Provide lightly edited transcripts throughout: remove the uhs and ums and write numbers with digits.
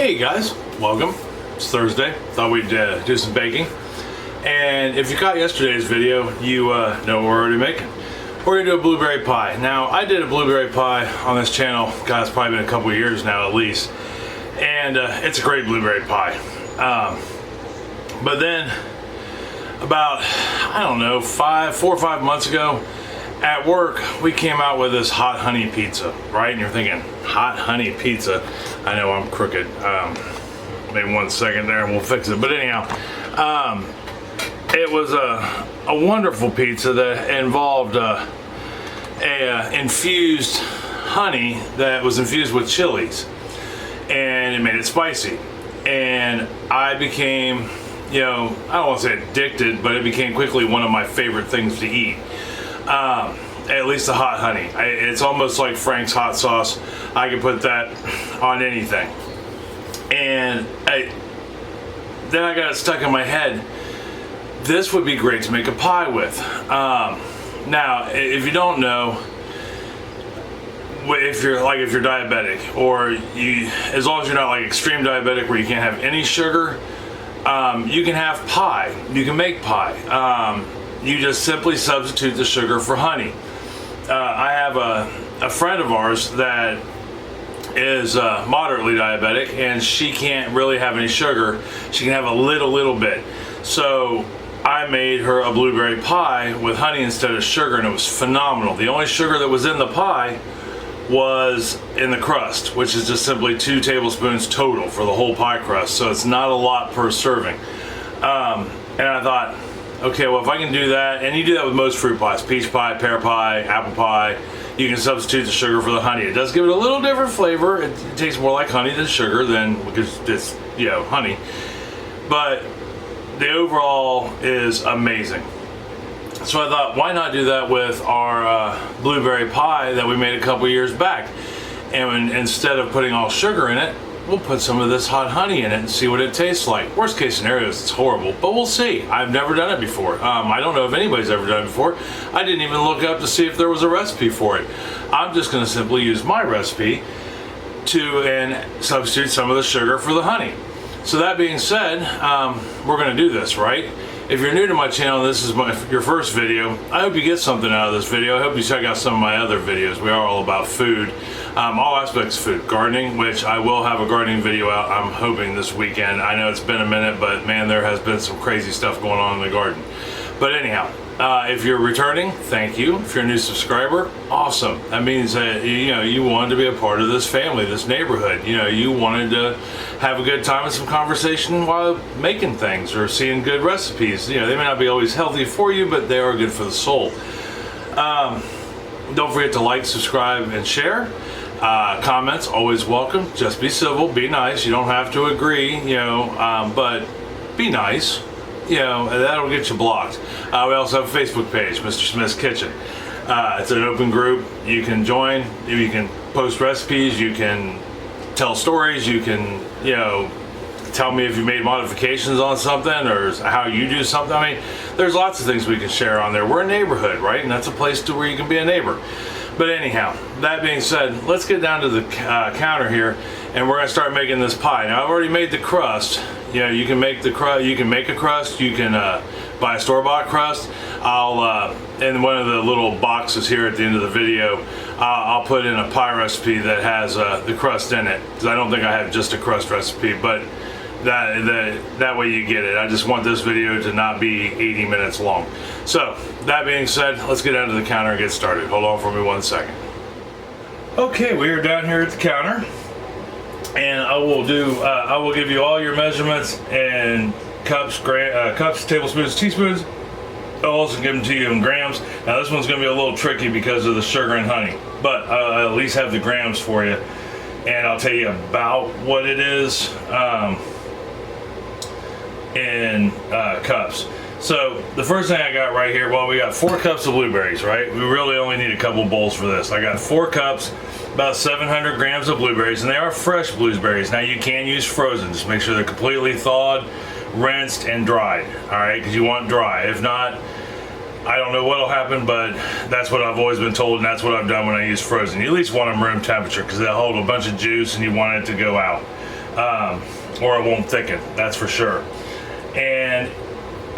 Hey guys, welcome. It's Thursday. Thought we'd do some baking. And if you caught yesterday's video, you know what we're already making. We're gonna do a blueberry pie. Now, I did a blueberry pie on this channel, God, it's probably been a couple of years now at least. And it's a great blueberry pie. But then, about, I don't know, 4 or 5 months ago, at work, we came out with this hot honey pizza, right? And you're thinking, hot honey pizza? I know I'm crooked. Maybe 1 second there and we'll fix it. But anyhow, it was a wonderful pizza that involved infused honey that was infused with chilies. And it made it spicy. And I became, I don't want to say addicted, but it became quickly one of my favorite things to eat. At least the hot honey. It's almost like Frank's hot sauce. I can put that on anything. And then I got it stuck in my head. This would be great to make a pie with. Now, if you don't know, if you're diabetic, or as long as you're not like extreme diabetic where you can't have any sugar, you can have pie. You can make pie. You just simply substitute the sugar for honey. I have a friend of ours that is moderately diabetic, and she can't really have any sugar. She can have a little bit. So I made her a blueberry pie with honey instead of sugar, and it was phenomenal. The only sugar that was in the pie was in the crust, which is just simply 2 tablespoons total for the whole pie crust. So it's not a lot per serving. And I thought, okay, well, if I can do that, and you do that with most fruit pies, peach pie, pear pie, apple pie, you can substitute the sugar for the honey. It does give it a little different flavor. It tastes more like honey than sugar, because it's, honey. But the overall is amazing. So I thought, why not do that with our blueberry pie that we made a couple years back? And instead of putting all sugar in it, we'll put some of this hot honey in it and see what it tastes like. Worst case scenario is it's horrible, but we'll see. I've never done it before. I don't know if anybody's ever done it before. I didn't even look up to see if there was a recipe for it. I'm just going to simply use my recipe and substitute some of the sugar for the honey. So that being said, we're going to do this, right? If you're new to my channel and this is your first video, I hope you get something out of this video. I hope you check out some of my other videos. We are all about food, all aspects of food. Gardening, which I will have a gardening video out, I'm hoping, this weekend. I know it's been a minute, but man, there has been some crazy stuff going on in the garden. But anyhow, if you're returning, thank you. If you're a new subscriber, awesome. That means that you wanted to be a part of this family, this neighborhood. You wanted to have a good time and some conversation while making things or seeing good recipes. They may not be always healthy for you, but they are good for the soul. Don't forget to like, subscribe, and share. Comments always welcome. Just be civil, be nice. You don't have to agree, but be nice. That'll get you blocked. We also have a Facebook page, Mr. Smith's Kitchen. It's an open group. You can join. You can post recipes. You can tell stories. You can, tell me if you made modifications on something or how you do something. I mean, there's lots of things we can share on there. We're a neighborhood, right? And that's a place where you can be a neighbor. But anyhow, that being said, let's get down to the counter here, and we're gonna start making this pie. Now, I've already made the crust. You can make the crust. You can make a crust. You can buy a store-bought crust. I'll in one of the little boxes here at the end of the video, I'll put in a pie recipe that has the crust in it, because I don't think I have just a crust recipe, but that way you get it. I just want this video to not be 80 minutes long. So that being said, let's get down to the counter and get started. Hold on for me 1 second. Okay, we are down here at the counter, and I will give you all your measurements and cups, tablespoons, teaspoons. I'll also give them to you in grams. Now this one's going to be a little tricky because of the sugar and honey, but I'll at least have the grams for you, and I'll tell you about what it is in cups. So the first thing I got right here, well, we got 4 cups of blueberries, right? We really only need a couple bowls for this. I got 4 cups, about 700 grams of blueberries, and they are fresh blueberries. Now you can use frozen, just make sure they're completely thawed, rinsed, and dried, all right? Because you want dry. If not, I don't know what'll happen, but that's what I've always been told, and that's what I've done when I use frozen. You at least want them room temperature because they'll hold a bunch of juice and you want it to go out. or it won't thicken, that's for sure. And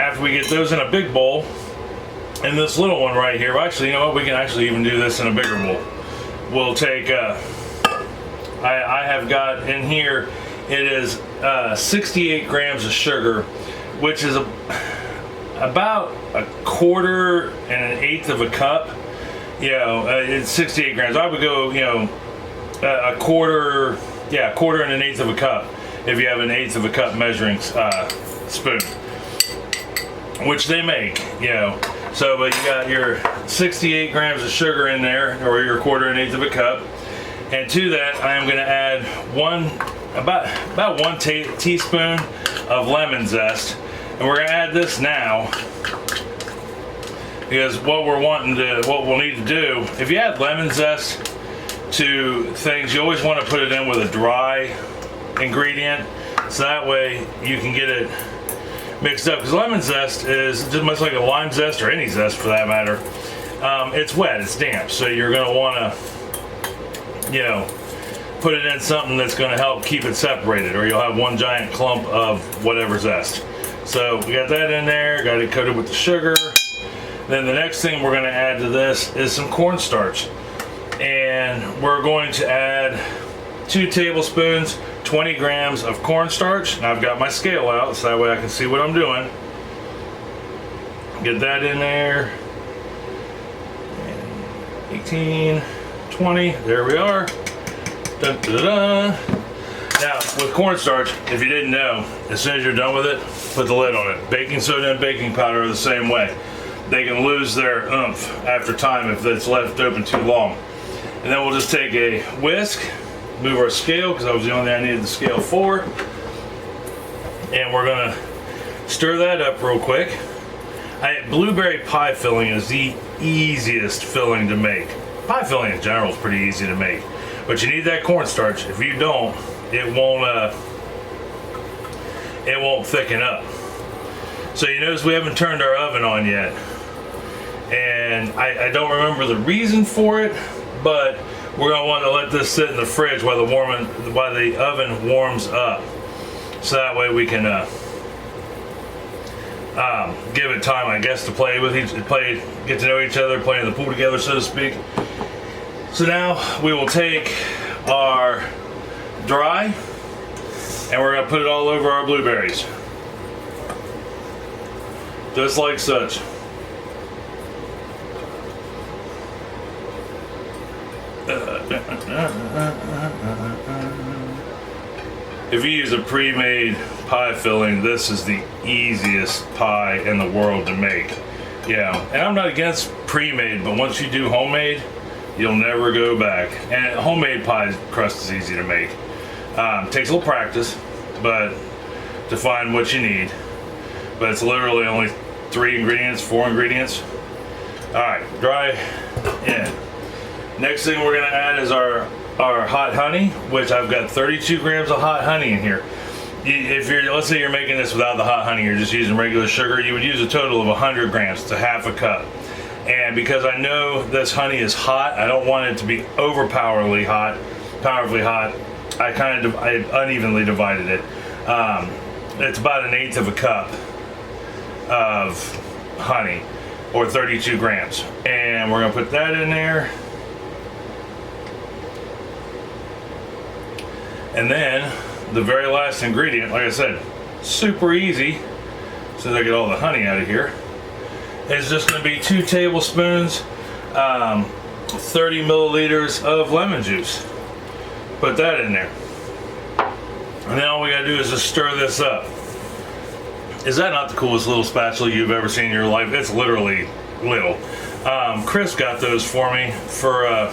after we get those in a big bowl, in this little one right here, well, actually, you know what, we can actually even do this in a bigger bowl. We'll take, I have got in here, it is 68 grams of sugar, which is about a quarter and an eighth of a cup. You know, it's 68 grams. I would go, you know, a quarter and an eighth of a cup if you have an eighth of a cup measuring spoon, which they make, you know. So, but you got your 68 grams of sugar in there, or your quarter and eighth of a cup. And to that, I am going to add about one teaspoon of lemon zest. And we're going to add this now, because what we'll need to do, if you add lemon zest to things, you always want to put it in with a dry ingredient, so that way you can get it mixed up. Because lemon zest is just much like a lime zest, or any zest for that matter. It's wet, it's damp, so you're going to want to, you know, put it in something that's going to help keep it separated, or you'll have one giant clump of whatever zest. So we got that in there, got it coated with the sugar. Then the next thing we're going to add to this is some cornstarch. And we're going to add 2 tablespoons, 20 grams of cornstarch. And I've got my scale out so that way I can see what I'm doing. Get that in there. 18, 20, there we are. Dun, dun, dun. Now, with cornstarch, if you didn't know, as soon as you're done with it, put the lid on it. Baking soda and baking powder are the same way. They can lose their oomph after time if it's left open too long. And then we'll just take a whisk, move our scale, because that was the only thing I needed the scale for. And we're gonna stir that up real quick. Blueberry pie filling is the easiest filling to make. Pie filling in general is pretty easy to make, but you need that cornstarch. If you don't, it won't thicken up. So you notice we haven't turned our oven on yet, and I don't remember the reason for it, but we're gonna want to let this sit in the fridge while the oven warms up, so that way we can give it time, I guess, to play with get to know each other, play in the pool together, so to speak. So now we will take our dry, and we're gonna put it all over our blueberries, just like such. If you use a pre-made pie filling, this is the easiest pie in the world to make. Yeah, and I'm not against pre-made, but once you do homemade, you'll never go back. And homemade pie crust is easy to make. Takes a little practice, but to find what you need. But it's literally only 4 ingredients. All right, dry in. Next thing we're gonna add is our hot honey, which I've got 32 grams of hot honey in here. Let's say you're making this without the hot honey, you're just using regular sugar, you would use a total of 100 grams to half a cup. And because I know this honey is hot, I don't want it to be powerfully hot. I unevenly divided it. It's about 1/8 of a cup of honey, or 32 grams. And we're gonna put that in there. And then the very last ingredient, like I said, super easy, since I get all the honey out of here, is just gonna be 2 tablespoons, 30 milliliters of lemon juice. Put that in there. And then all we gotta do is just stir this up. Is that not the coolest little spatula you've ever seen in your life? It's literally little. Chris got those for me for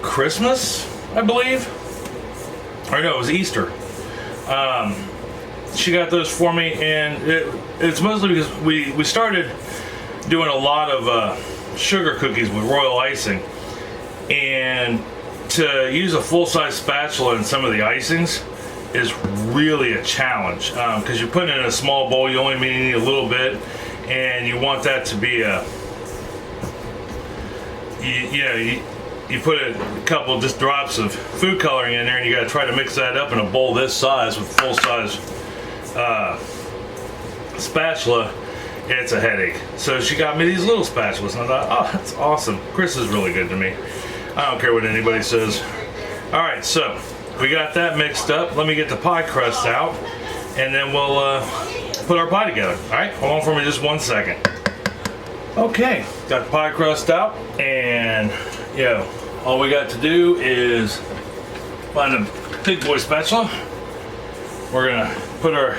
Christmas, I believe. Or no, it was Easter. She got those for me, and it's mostly because we started doing a lot of sugar cookies with royal icing, and to use a full-size spatula in some of the icings is really a challenge, because you're putting it in a small bowl, you only need a little bit, and you want that to be you put a couple just drops of food coloring in there, and you got to try to mix that up in a bowl this size with full size spatula. It's a headache. So she got me these little spatulas, and I thought, oh, that's awesome. Chris is really good to me. I don't care what anybody says. All right, so we got that mixed up. Let me get the pie crust out, and then we'll put our pie together. All right, hold on for me just 1 second. Okay, got the pie crust out, and all we got to do is find a big boy spatula. We're gonna put our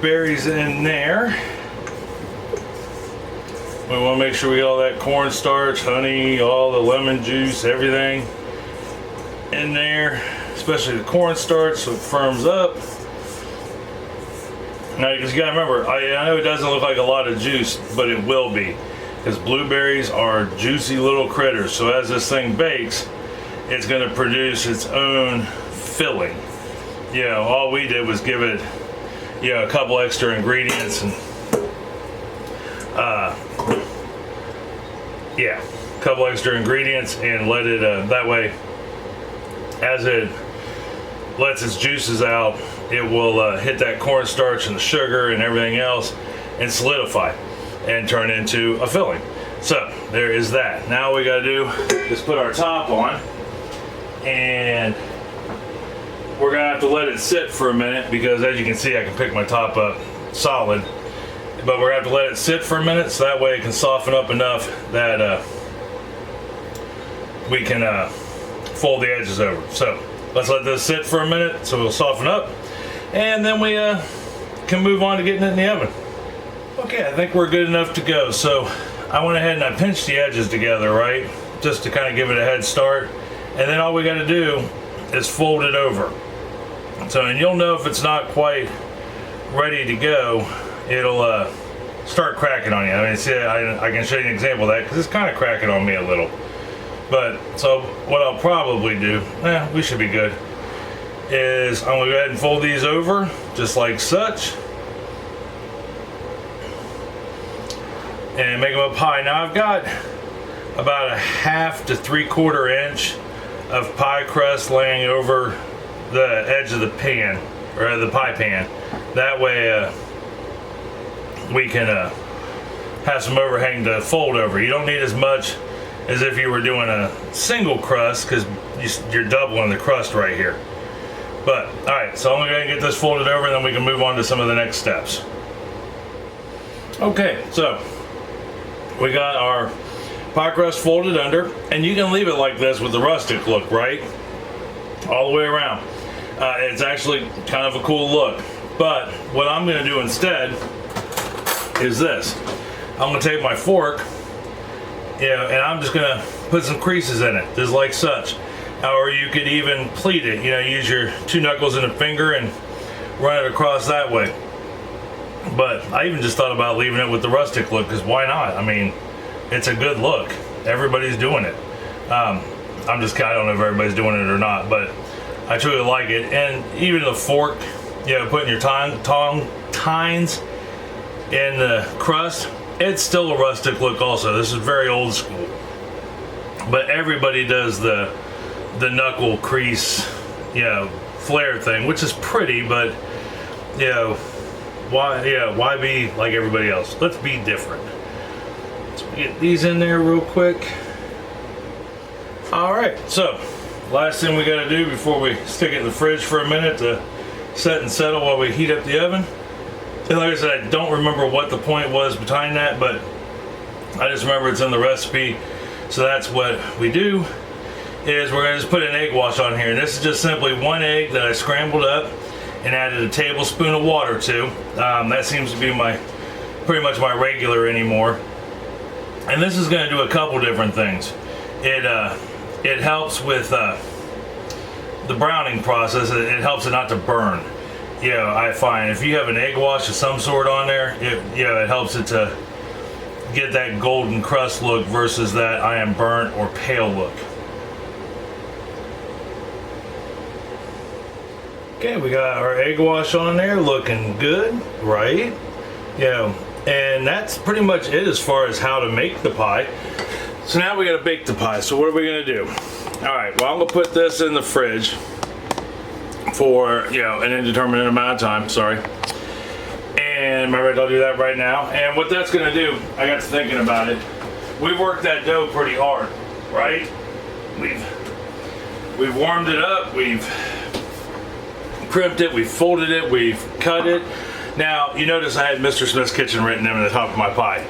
berries in there. We want to make sure we get all that cornstarch, honey, all the lemon juice, everything in there, especially the cornstarch, so it firms up. Now, because you gotta remember, I know it doesn't look like a lot of juice, but it will be, because blueberries are juicy little critters. So as this thing bakes, it's gonna produce its own filling. All we did was give it, a couple extra ingredients and a couple extra ingredients, and let it that way, as it lets its juices out, it will hit that cornstarch and the sugar and everything else and solidify and turn into a filling. So there is that. Now we got to do is put our top on, and we're gonna have to let it sit for a minute, because as you can see, I can pick my top up solid, but we're gonna have to let it sit for a minute so that way it can soften up enough that we can fold the edges over. So let's let this sit for a minute so it'll soften up, and then we can move on to getting it in the oven. Okay, I think we're good enough to go. So I went ahead and I pinched the edges together, right, just to kind of give it a head start, and then all we got to do is fold it over. So, and you'll know if it's not quite ready to go, it'll start cracking on you. I mean, see, I can show you an example of that, because it's kind of cracking on me a little. But so what I'll probably do, we should be good, is I'm gonna go ahead and fold these over just like such, and make them up high. Now I've got about a 1/2 to 3/4 inch of pie crust laying over the edge of the pan, or the pie pan. That way we can have some overhang to fold over. You don't need as much as if you were doing a single crust, because you're doubling the crust right here. But all right, so I'm gonna go ahead and get this folded over, and then we can move on to some of the next steps. Okay, so we got our pie crust folded under, and you can leave it like this with the rustic look, right, all the way around. It's actually kind of a cool look. But what I'm going to do instead is this. I'm going to take my fork, and I'm just going to put some creases in it, just like such. Or you could even pleat it. Use your 2 knuckles and a finger and run it across that way. But I even just thought about leaving it with the rustic look, because why not? I mean, it's a good look. Everybody's doing it. I don't know if everybody's doing it or not, but I truly like it. And even the fork, putting your tines in the crust, it's still a rustic look also. This is very old school. But everybody does the knuckle crease, flare thing, which is pretty, but why be like everybody else? Let's be different. Let's get these in there real quick. All right, so last thing we got to do before we stick it in the fridge for a minute to set and settle while we heat up the oven. And like I said, I don't remember what the point was behind that, but I just remember it's in the recipe. So that's what we do, is we're going to just put an egg wash on here. And this is just simply 1 egg that I scrambled up and added a tablespoon of water to. That seems to be pretty much my regular anymore. And this is going to do a couple different things. It helps with the browning process. It helps it not to burn. I find if you have an egg wash of some sort on there, it helps it to get that golden crust look versus that I am burnt or pale look. Okay, we got our egg wash on there, looking good, right? And that's pretty much it as far as how to make the pie. So now we gotta bake the pie. So what are we gonna do? All right, well, I'm gonna put this in the fridge for, you know, an indeterminate amount of time, sorry. And my red, I'll do that right now. And what that's gonna do, I got to thinking about it. We've worked that dough pretty hard, right? We've warmed it up, we've crimped it, we've folded it, we've cut it. Now, you notice I had Mr. Smith's Kitchen written in the top of my pie.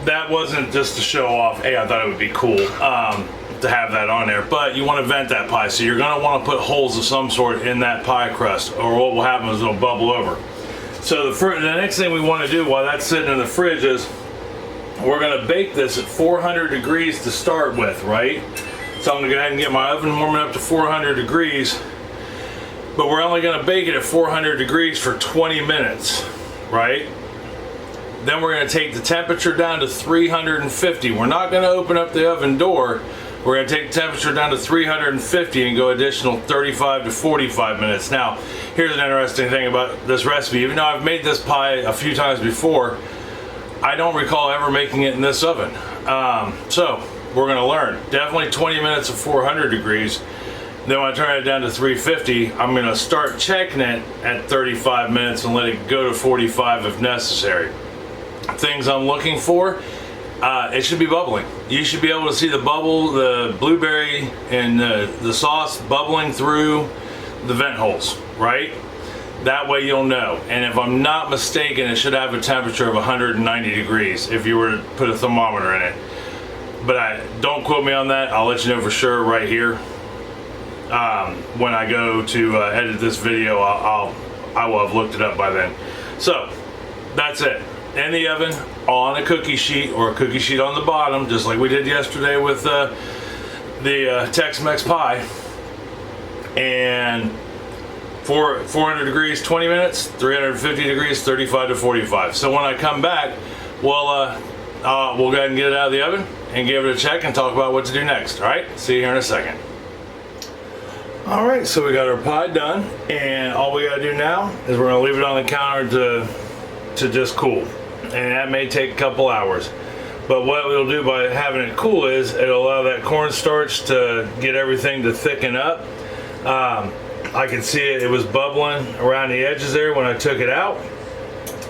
That wasn't just to show off, hey, I thought it would be cool to have that on there, but you want to vent that pie, so you're going to want to put holes of some sort in that pie crust, or what will happen is it'll bubble over. So the next thing we want to do while that's sitting in the fridge is we're going to bake this at 400 degrees to start with, right? So I'm going to go ahead and get my oven warming up to 400 degrees, but we're only going to bake it at 400 degrees for 20 minutes, right? Then we're going to take the temperature down to 350. We're not going to open up the oven door. We're going to take the temperature down to 350 and go additional 35 to 45 minutes. Now, here's an interesting thing about this recipe. Even though I've made this pie a few times before, I don't recall ever making it in this oven. So we're going to learn. Definitely 20 minutes at 400 degrees. Then when I turn it down to 350, I'm going to start checking it at 35 minutes and let it go to 45 if necessary. Things I'm looking for, it should be bubbling. You should be able to see the bubble, the blueberry and the sauce bubbling through the vent holes, right? That way you'll know. And if I'm not mistaken, it should have a temperature of 190 degrees if you were to put a thermometer in it. But don't quote me on that. I'll let you know for sure right here. When I go to edit this video, I will have looked it up by then. So that's it. In the oven on a cookie sheet, or a cookie sheet on the bottom, just like we did yesterday with the Tex-Mex pie. And 400 degrees 20 minutes, 350 degrees 35 to 45. So when I come back, we'll go ahead and get it out of the oven and give it a check and talk about what to do next. All right, see you here in a second. All right, so we got our pie done, and all we gotta do now is we're gonna leave it on the counter to just cool. And that may take a couple hours. But what we'll do by having it cool is it'll allow that cornstarch to get everything to thicken up. I can see it was bubbling around the edges there when I took it out.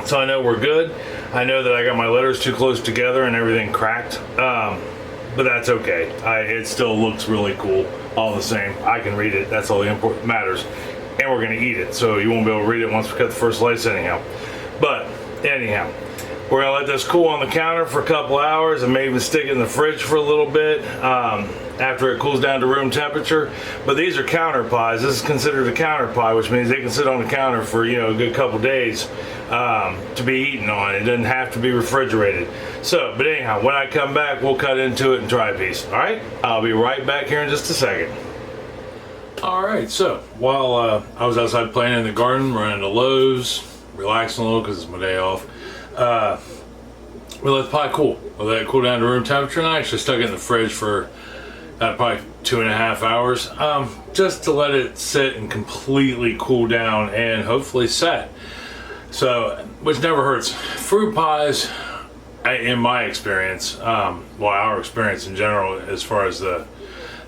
So I know we're good. I know that I got my letters too close together and everything cracked. But that's okay. It still looks really cool all the same. I can read it. That's all the important matters. And we're going to eat it. So you won't be able to read it once we cut the first slice anyhow. But anyhow, we're gonna let this cool on the counter for a couple hours and maybe even stick it in the fridge for a little bit after it cools down to room temperature. But these are counter pies. This is considered a counter pie, which means they can sit on the counter for, you know, a good couple days to be eaten on. It doesn't have to be refrigerated. So, but anyhow, when I come back, we'll cut into it and try a piece. All right, I'll be right back here in just a second. All right, so while I was outside playing in the garden, running to Lowe's, relaxing a little because it's my day off. We let the pie cool. We let it cool down to room temperature, and I actually stuck it in the fridge for probably 2.5 hours, just to let it sit and completely cool down and hopefully set. So, which never hurts. Fruit pies, in my experience, well, our experience in general, as far as the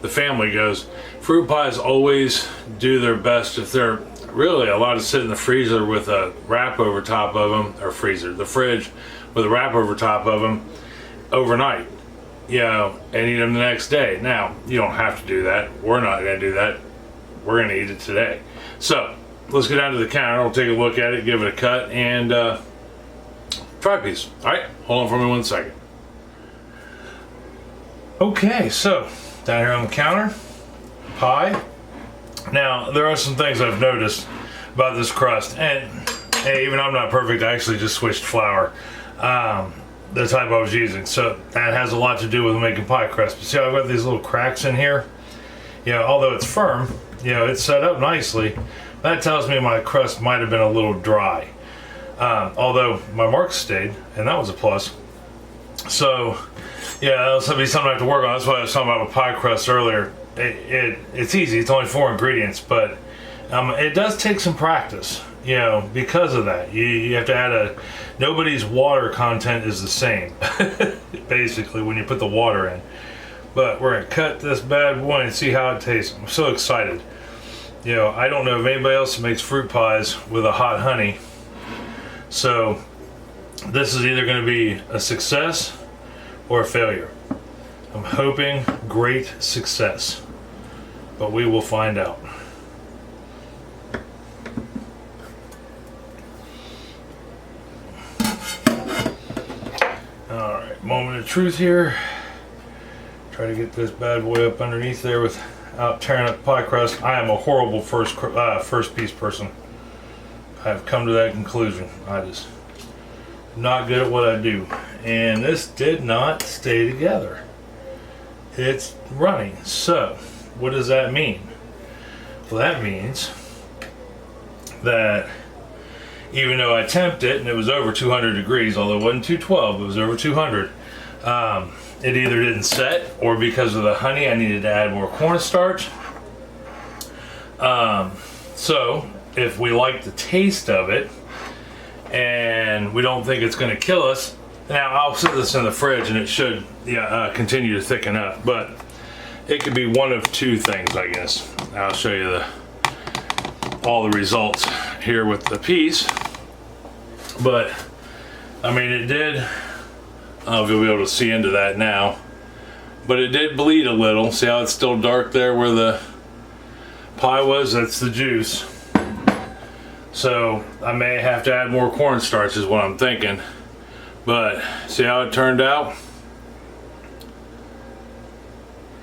family goes, fruit pies always do their best if they're really allowed to sit in the freezer with a wrap over top of them, or the fridge with a wrap over top of them overnight, you know, and eat them the next day. Now, you don't have to do that. We're not going to do that. We're going to eat it today. So let's go down to the counter. We'll take a look at it, give it a cut, and try a piece. All right, hold on for me 1 second. Okay, so down here on the counter, pie. Now, there are some things I've noticed about this crust, and hey, even I'm not perfect. I actually just switched flour, the type I was using, so that has a lot to do with making pie crust. But see how I've got these little cracks in here? You know, although it's firm, you know, it's set up nicely. That tells me my crust might have been a little dry, although my marks stayed, and that was a plus. So, yeah, that'll be something I have to work on. That's why I was talking about pie crust earlier. It's easy. It's only 4 ingredients, but it does take some practice. you know, because of that. You have to add nobody's water content is the same, basically, when you put the water in. But we're gonna cut this bad boy and see how it tastes. I'm so excited. You know, I don't know if anybody else makes fruit pies with a hot honey. So this is either gonna be a success or a failure. I'm hoping great success, but we will find out. Alright, moment of truth here. Try to get this bad boy up underneath there without tearing up the pie crust. I am a horrible first piece person. I've come to that conclusion. I just not good at what I do. And this did not stay together. It's runny. So, what does that mean? Well, that means that even though I temped it and it was over 200 degrees, although it wasn't 212, it was over 200, it either didn't set, or because of the honey I needed to add more cornstarch. So if we like the taste of it and we don't think it's going to kill us, now I'll set this in the fridge and it should continue to thicken up, but it could be one of two things, I guess. I'll show you all the results here with the piece. But I mean, it did, I don't know if you'll be able to see into that now, but it did bleed a little. See how it's still dark there where the pie was? That's the juice. So I may have to add more cornstarch is what I'm thinking. But see how it turned out?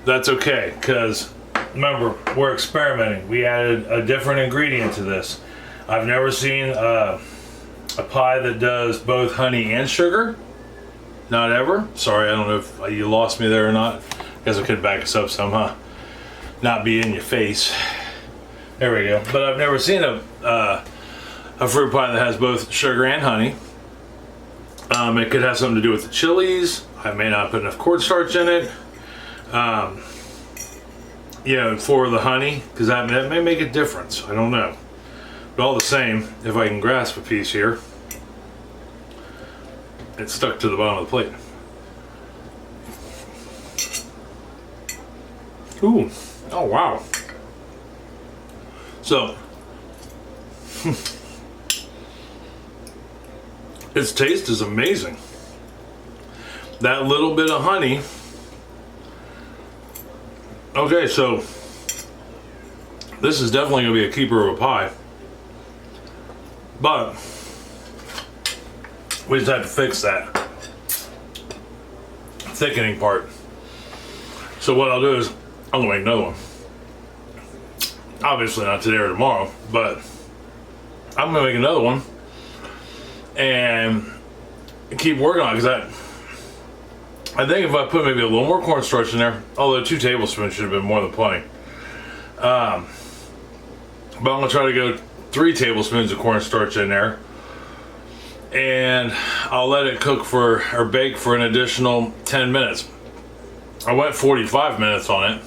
That's okay, because remember, we're experimenting. We added a different ingredient to this. I've never seen a pie that does both honey and sugar. Not ever. Sorry, I don't know if you lost me there or not. Guess I could back us up some, huh? Not be in your face. There we go. But I've never seen a fruit pie that has both sugar and honey. It could have something to do with the chilies. I may not put enough cornstarch in it. You know, for the honey, because that may make a difference. I don't know. But all the same, if I can grasp a piece here, it's stuck to the bottom of the plate. Ooh, oh wow. So, its taste is amazing. That little bit of honey. Okay, so this is definitely going to be a keeper of a pie. But we just have to fix that thickening part. So what I'll do is I'm going to make another one. Obviously not today or tomorrow, but I'm going to make another one and keep working on it, because I think if I put maybe a little more cornstarch in there, although 2 tablespoons should have been more than plenty. But I'm going to try to go 3 tablespoons of cornstarch in there. And I'll let it cook or bake for an additional 10 minutes. I went 45 minutes on it,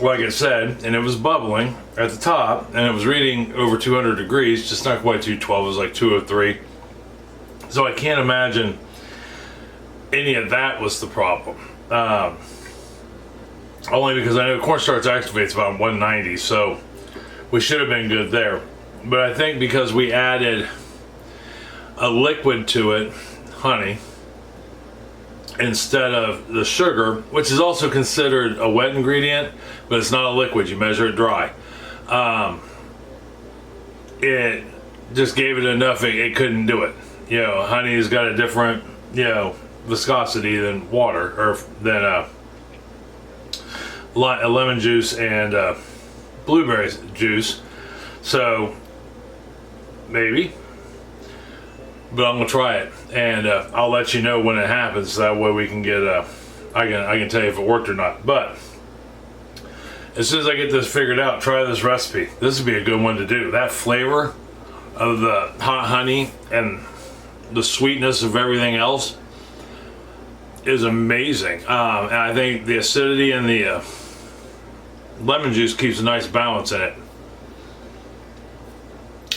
like I said, and it was bubbling at the top, and it was reading over 200 degrees, just not quite 212, it was like 203. So I can't imagine any of that was the problem. Only because I know cornstarch activates about 190, so we should have been good there. But I think because we added a liquid to it, honey, instead of the sugar, which is also considered a wet ingredient, but it's not a liquid, you measure it dry. It just gave it enough, it couldn't do it. You know, honey has got a different, you know, viscosity than water, or than lemon juice and blueberries juice. So maybe, but I'm gonna try it, and I'll let you know when it happens. That way we can get I can tell you if it worked or not. But as soon as I get this figured out, try this recipe. This would be a good one to do. That flavor of the hot honey and the sweetness of everything else is amazing. And I think the acidity and the lemon juice keeps a nice balance in it.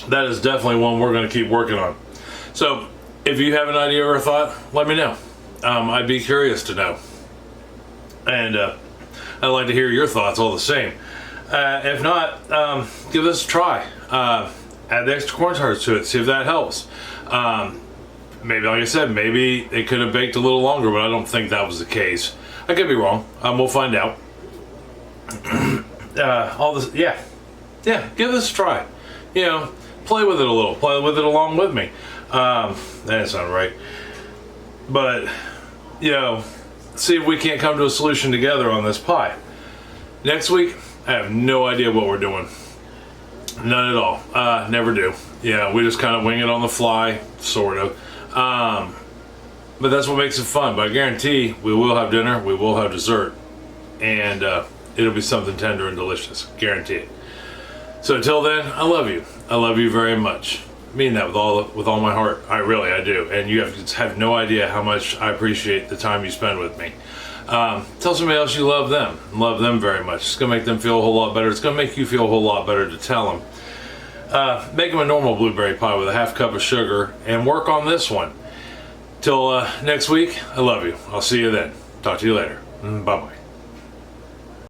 that is definitely one we're going to keep working on. So if you have an idea or a thought, let me know. I'd be curious to know. And I'd like to hear your thoughts all the same. If not, give this a try. Add the extra cornstarch to it, see if that helps. Maybe, like I said, maybe it could have baked a little longer, but I don't think that was the case. I could be wrong. We'll find out. All this, yeah, give this a try. You know, play with it a little, play with it along with me. That's not right. But, you know, see if we can't come to a solution together on this pie. Next week, I have no idea what we're doing. None at all. Never do. Yeah, we just kind of wing it on the fly, sort of. But that's what makes it fun. But I guarantee we will have dinner, we will have dessert, and it'll be something tender and delicious. Guarantee it. So until then, I love you. I love you very much. I mean that with all my heart. I do. And you have no idea how much I appreciate the time you spend with me. Tell somebody else you love them. Love them very much. It's gonna make them feel a whole lot better. It's gonna make you feel a whole lot better to tell them. Make them a normal blueberry pie with a half cup of sugar and work on this one. Till next week, I love you. I'll see you then. Talk to you later. Bye-bye.